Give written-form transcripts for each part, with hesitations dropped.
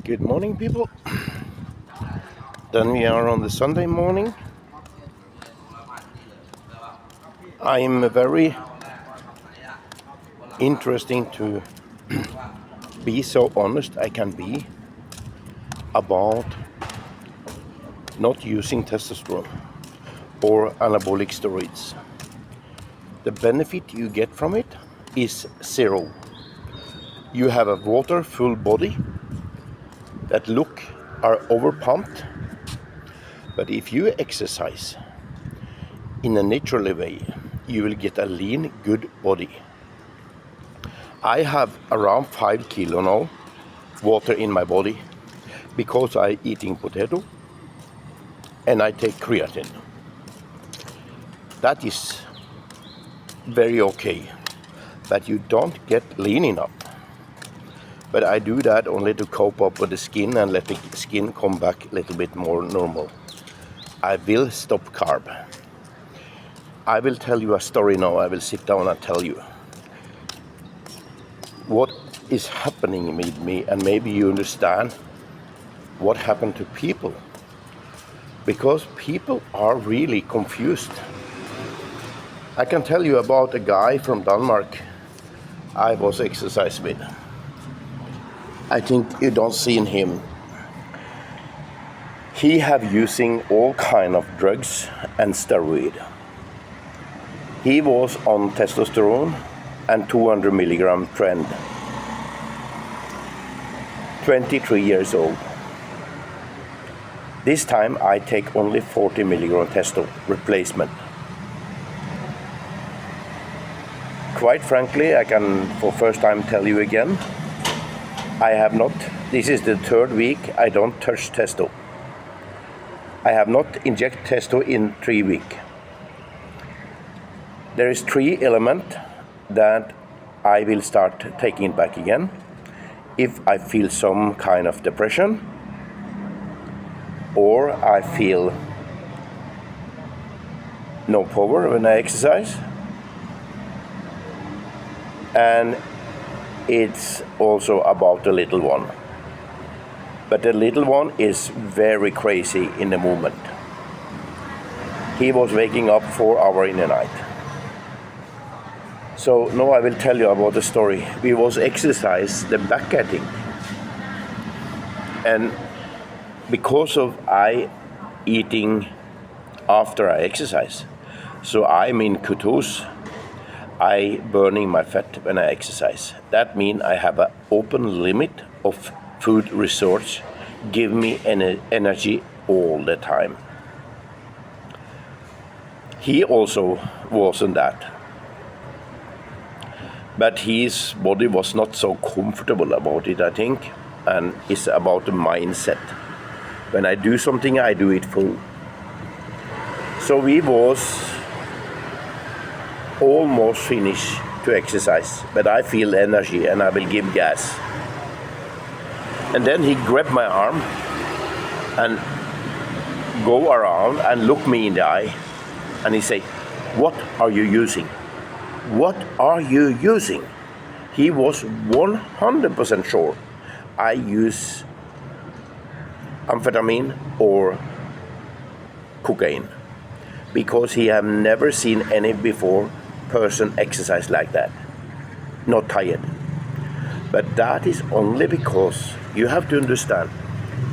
Good morning, people. Then we are on the Sunday morning. I'm very interesting to be so honest I can be about not using testosterone or anabolic steroids. The benefit you get from it is zero. You have a water-full body that are overpumped, but if you exercise in a natural way, you will get a lean, good body. I have around 5 kilo now water in my body because I eating potato and I take creatine. That is very okay, but you don't get lean enough. But I do that only to cope up with the skin and let the skin come back a little bit more normal. I will stop carb. I will tell you a story now. I will sit down and tell you what is happening with me, and maybe you understand what happened to people, because people are really confused. I can tell you about a guy from Denmark I was exercise with. I think you don't seen him. He have using all kind of drugs and steroid. He was on testosterone and 200 milligram trend. 23 years old. This time I take only 40 milligram testo replacement. Quite frankly, I can for first time tell you again, this is the third week I don't touch testo. I have not inject testo in 3 weeks. There is 3 elements that I will start taking back again if I feel some kind of depression, or I feel no power when I exercise, and it's also about the little one. But the little one is very crazy in the moment. He was waking up 4 hours in the night. So now I will tell you about the story. We was exercise the back, I think. And because of I eating after I exercise, so I'm in ketose, I burning my fat when I exercise. That means I have an open limit of food resource, give me energy all the time. He also wasn't that. But his body was not so comfortable about it, I think, and it's about the mindset. When I do something, I do it full. So we was almost finished to exercise, but I feel energy and I will give gas. And then he grabbed my arm and go around and look me in the eye, and he say, "What are you using? What are you using?" He was 100% sure I use amphetamine or cocaine, because he have never seen any before person exercise like that, not tired. But that is only because you have to understand,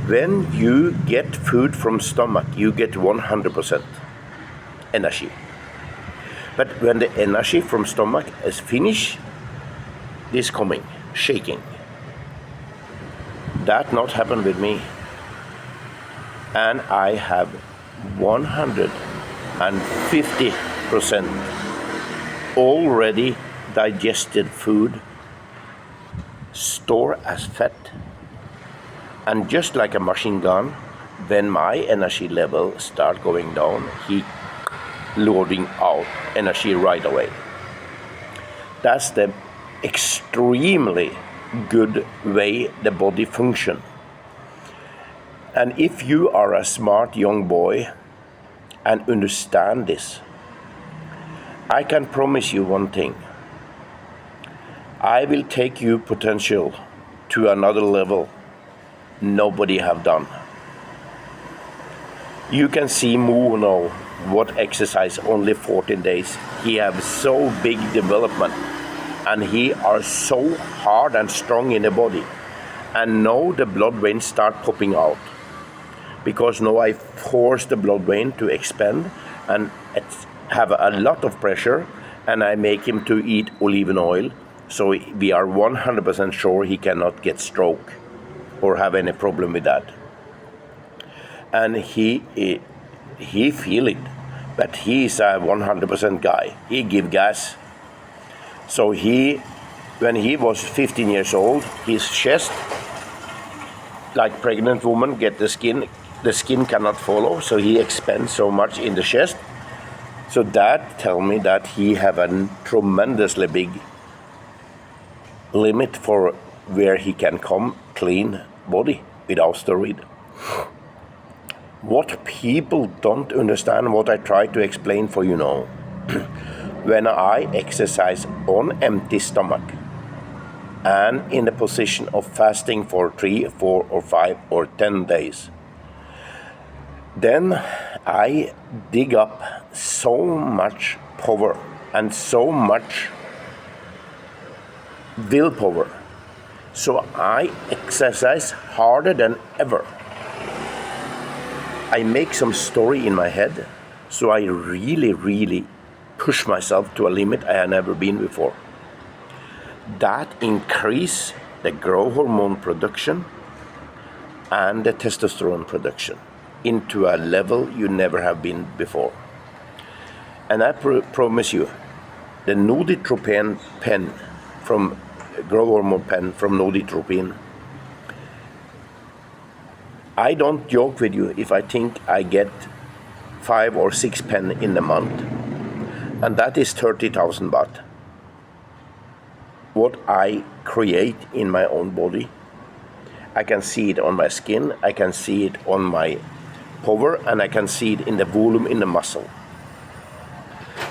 when you get food from stomach, you get 100% energy. But when the energy from stomach is finished, this coming, shaking. That not happened with me. And I have 150% already digested food, store as fat. And just like a machine gun, when my energy level start going down, he loading out energy right away. That's the extremely good way the body function. And if you are a smart young boy and understand this, I can promise you one thing. I will take you potential to another level nobody have done. You can see Mo now, what exercise, only 14 days. He have so big development, and he are so hard and strong in the body. And now the blood veins start popping out, because now I force the blood vein to expand and have a lot of pressure, and I make him to eat olive oil, so we are 100% sure he cannot get stroke or have any problem with that. And he feel it, but he is a 100% guy. He give gas. So when he was 15 years old, his chest, like pregnant woman, get the skin cannot follow, so he expands so much in the chest. So that tell me that he have a tremendously big limit for where he can come clean body without steroid. What people don't understand, what I try to explain for you now, when I exercise on empty stomach and in the position of fasting for 3, 4, or 5, or 10 days, then I dig up so much power and so much willpower. So I exercise harder than ever. I make some story in my head, so I really push myself to a limit I have never been before. That increase the growth hormone production and the testosterone production into a level you never have been before. And I promise you, the Noditropin pen from growth hormone pen from Noditropin, I don't joke with you if I think I get 5 or 6 pen in a month, and that is 30,000 baht. What I create in my own body, I can see it on my skin, I can see it on my power, and I can see it in the volume in the muscle.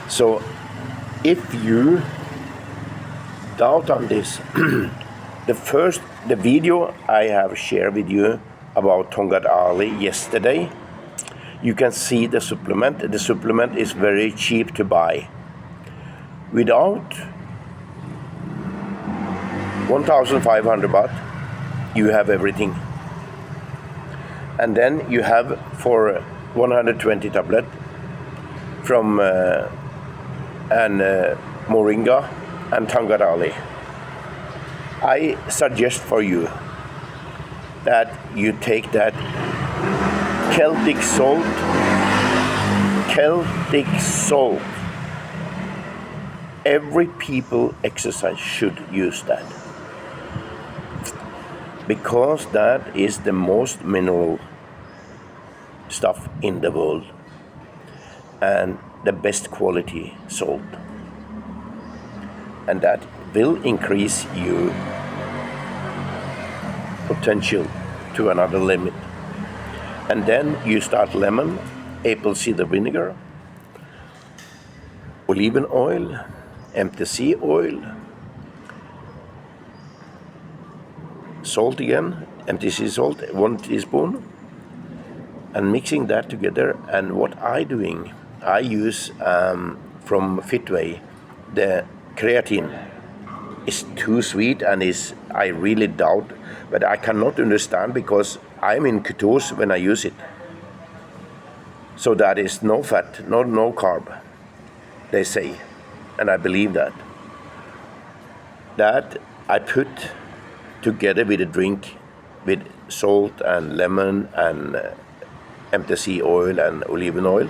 So if you doubt on this, the video I have shared with you about Tongat Ali yesterday, you can see the supplement. The supplement is very cheap to buy. Without 1,500 baht, you have everything. And then you have for 120 tablet from Moringa and Tongat Ali. I suggest for you that you take that Celtic salt. Every people exercise should use that, because that is the most mineral stuff in the world and the best quality salt, and that will increase your potential to another limit. And then you start lemon, apple cider vinegar, olive oil, empty sea oil, salt again, empty sea salt, 1 teaspoon, and mixing that together. And what I use from Fitway, the creatine is too sweet, and I really doubt, but I cannot understand because I'm in ketose when I use it. So that is no fat, no carb, they say, and I believe that. That I put together with a drink with salt and lemon and empty sea oil and olive oil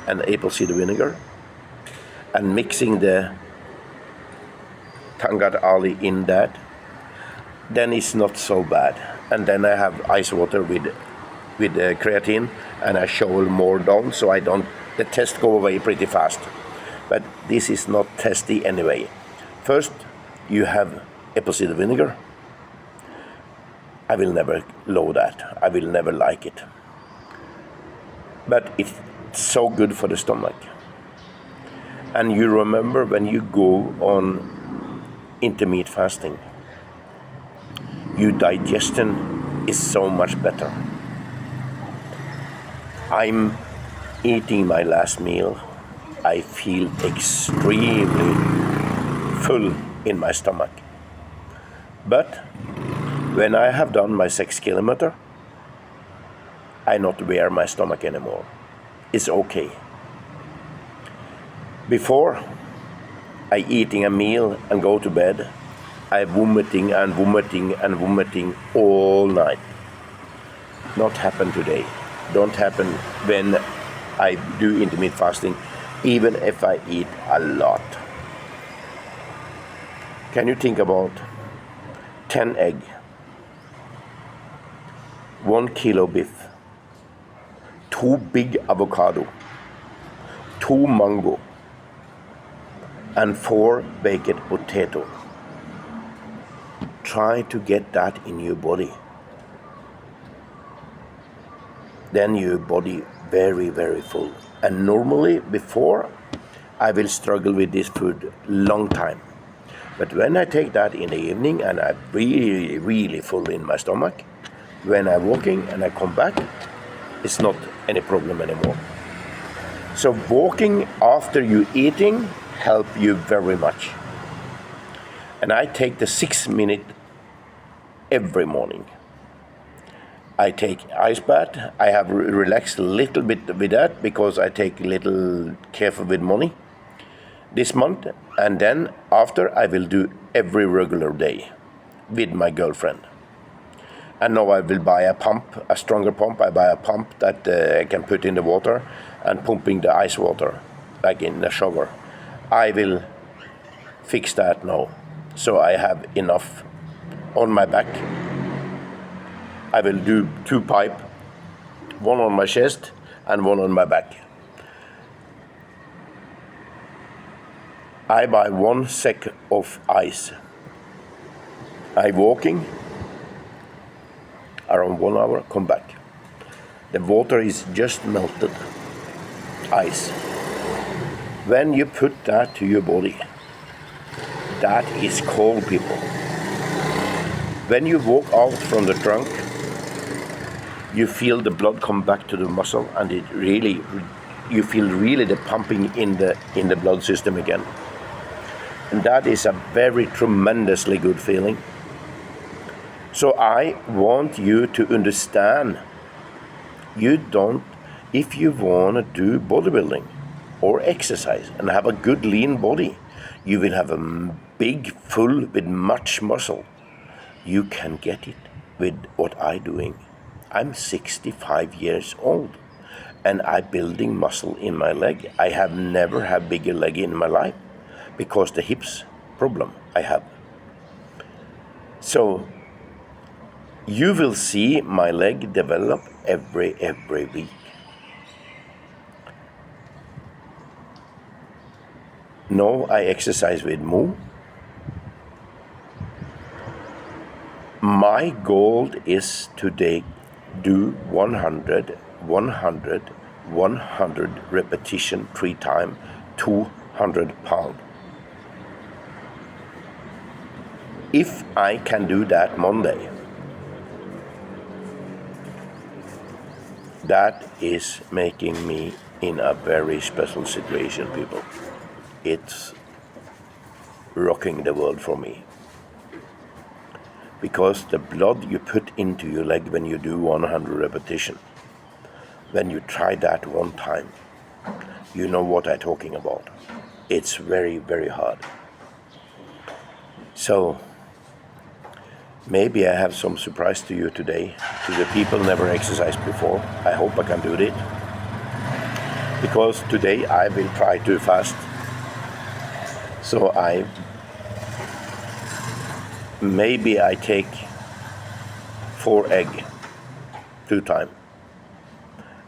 and apple cider vinegar, and mixing the Tongat Ali in that, then it's not so bad. And then I have ice water with creatine, and I shovel more down, so the test go away pretty fast. But this is not testy anyway. First, you have apple cider vinegar. I will never love that. I will never like it. But it's so good for the stomach. And you remember when you go on intermittent fasting, your digestion is so much better. I'm eating my last meal. I feel extremely full in my stomach. But when I have done my 6 kilometer, I not wear my stomach anymore. It's okay. Before I eating a meal and go to bed, I vomiting and vomiting and vomiting all night. Not happen today. Don't happen when I do intermittent fasting, even if I eat a lot. Can you think about 10 egg, 1 kilo beef, 2 big avocado, 2 mango, and 4 baked potato. Try to get that in your body. Then your body very, very full. And normally before, I will struggle with this food long time. But when I take that in the evening and I'm really, really full in my stomach, when I'm walking and I come back, it's not any problem anymore. So walking after you eating help you very much. And I take the 6 minute every morning. I take ice bath. I have relaxed a little bit with that because I take a little careful with money this month. And then after I will do every regular day with my girlfriend. And now I will buy a pump, a stronger pump. I buy a pump that I can put in the water and pumping the ice water like in the shower. I will fix that now. So I have enough on my back. I will do 2 pipe, one on my chest and one on my back. I buy 1 sack of ice. I walking around 1 hour, come back. The water is just melted ice. When you put that to your body, that is cold, people. When you walk out from the trunk, you feel the blood come back to the muscle, and it really, you feel really the pumping in the blood system again. And that is a very tremendously good feeling. So I want you to understand, if you want to do bodybuilding or exercise and have a good lean body, you will have a big, full with much muscle. You can get it with what I'm doing. I'm 65 years old and I'm building muscle in my leg. I have never had bigger leg in my life because the hips problem I have. So you will see my leg develop every week. Now I exercise with Mo. My goal is today do 100 repetition 3 times, 200 pounds. If I can do that Monday, that is making me in a very special situation, people. It's rocking the world for me. Because the blood you put into your leg when you do 100 repetition, when you try that 1 time, you know what I'm talking about. It's very, very hard. So maybe I have some surprise to you today, to the people never exercised before. I hope I can do it. Because today I will try to fast. So maybe I take 4 egg 2 times.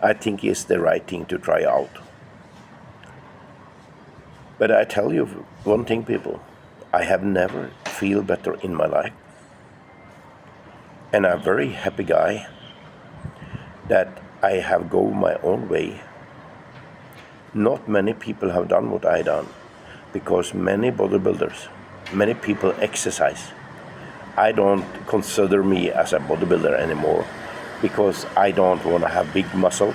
I think it's the right thing to try out. But I tell you one thing, people, I have never feel better in my life. And I'm a very happy guy that I have go my own way. Not many people have done what I done, because many bodybuilders, many people exercise I don't consider me as a bodybuilder anymore because I don't want to have big muscle.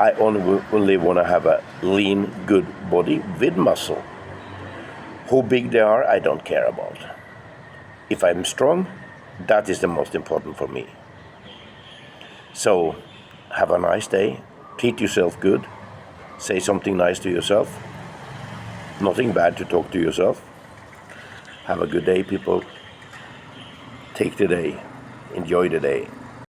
I only want to have a lean, good body with muscle. How big they are, I don't care about. If I'm strong, that is the most important for me. So, have a nice day. Treat yourself good. Say something nice to yourself. Nothing bad to talk to yourself. Have a good day, people. Take the day. Enjoy the day.